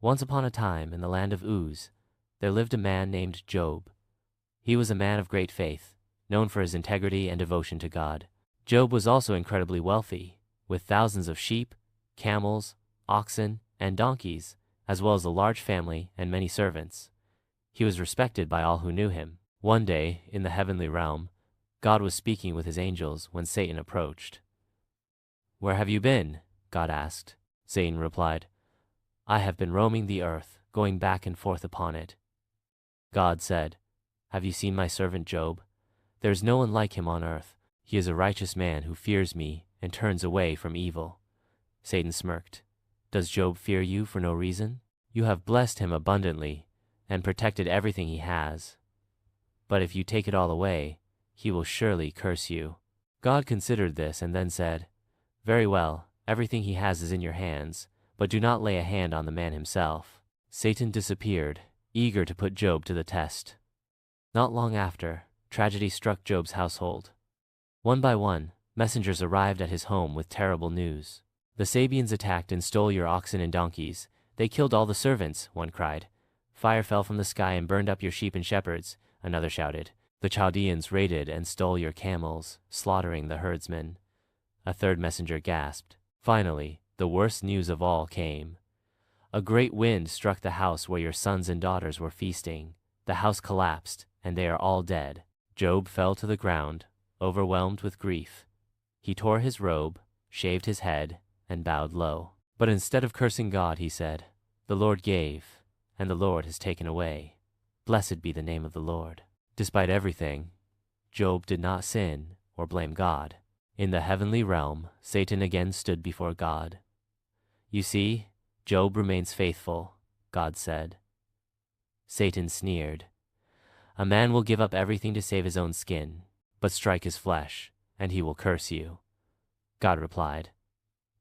Once upon a time, in the land of Uz, there lived a man named Job. He was a man of great faith, known for his integrity and devotion to God. Job was also incredibly wealthy, with thousands of sheep, camels, oxen, and donkeys, as well as a large family and many servants. He was respected by all who knew him. One day, in the heavenly realm, God was speaking with his angels when Satan approached. "Where have you been?" God asked. Satan replied, "I have been roaming the earth, going back and forth upon it." God said, "Have you seen my servant Job? There is no one like him on earth. He is a righteous man who fears me and turns away from evil." Satan smirked. "Does Job fear you for no reason? You have blessed him abundantly and protected everything he has. But if you take it all away, he will surely curse you." God considered this and then said, "Very well, everything he has is in your hands, but do not lay a hand on the man himself." Satan disappeared, eager to put Job to the test. Not long after, tragedy struck Job's household. One by one, messengers arrived at his home with terrible news. "The Sabians attacked and stole your oxen and donkeys. They killed all the servants," one cried. "Fire fell from the sky and burned up your sheep and shepherds," another shouted. "The Chaldeans raided and stole your camels, slaughtering the herdsmen." A third messenger gasped. Finally, the worst news of all came. "A great wind struck the house where your sons and daughters were feasting. The house collapsed, and they are all dead." Job fell to the ground, overwhelmed with grief. He tore his robe, shaved his head, and bowed low. But instead of cursing God, he said, "The Lord gave, and the Lord has taken away. Blessed be the name of the Lord." Despite everything, Job did not sin or blame God. In the heavenly realm, Satan again stood before God. "You see, Job remains faithful," God said. Satan sneered. "A man will give up everything to save his own skin, but strike his flesh, and he will curse you." God replied,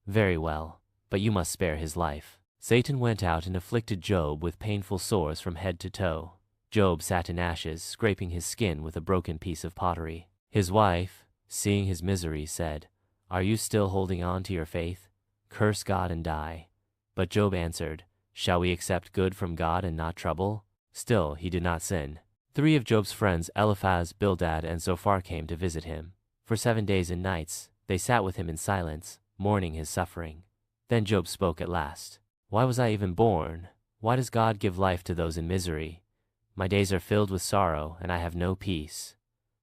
"Very well, but you must spare his life." Satan went out and afflicted Job with painful sores from head to toe. Job sat in ashes, scraping his skin with a broken piece of pottery. His wife, seeing his misery, said, "Are you still holding on to your faith? Curse God and die." But Job answered, "Shall we accept good from God and not trouble?" Still, he did not sin. 3 of Job's friends, Eliphaz, Bildad, and Zophar, came to visit him. For 7 days and nights, they sat with him in silence, mourning his suffering. Then Job spoke at last. "Why was I even born? Why does God give life to those in misery? My days are filled with sorrow, and I have no peace."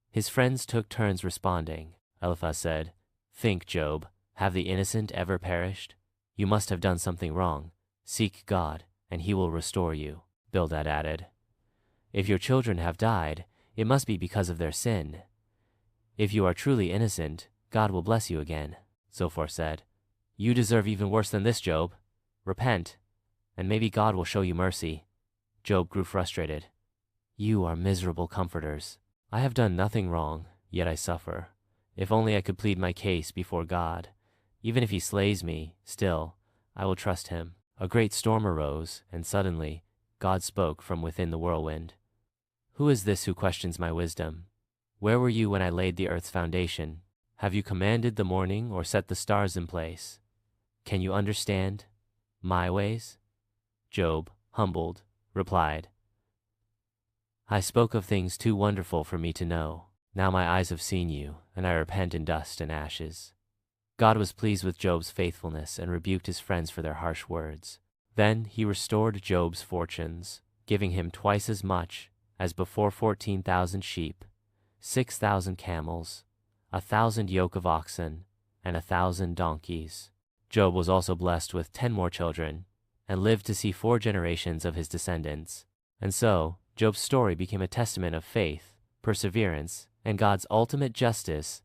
His friends took turns responding. Eliphaz said, "Think, Job, have the innocent ever perished? You must have done something wrong. Seek God, and he will restore you." Bildad added, "If your children have died, it must be because of their sin. If you are truly innocent, God will bless you again." Zophar said, "You deserve even worse than this, Job. Repent, and maybe God will show you mercy." Job grew frustrated. "You are miserable comforters. I have done nothing wrong, yet I suffer. If only I could plead my case before God. Even if he slays me, still, I will trust him." A great storm arose, and suddenly, God spoke from within the whirlwind. "Who is this who questions my wisdom? Where were you when I laid the earth's foundation? Have you commanded the morning or set the stars in place? Can you understand my ways?" Job, humbled, replied, "I spoke of things too wonderful for me to know. Now my eyes have seen you, and I repent in dust and ashes." God was pleased with Job's faithfulness and rebuked his friends for their harsh words. Then he restored Job's fortunes, giving him twice as much as before: 14,000 sheep, 6,000 camels, 1,000 yoke of oxen, and 1,000 donkeys. Job was also blessed with 10 more children, and lived to see 4 generations of his descendants. And so, Job's story became a testament of faith, perseverance, and God's ultimate justice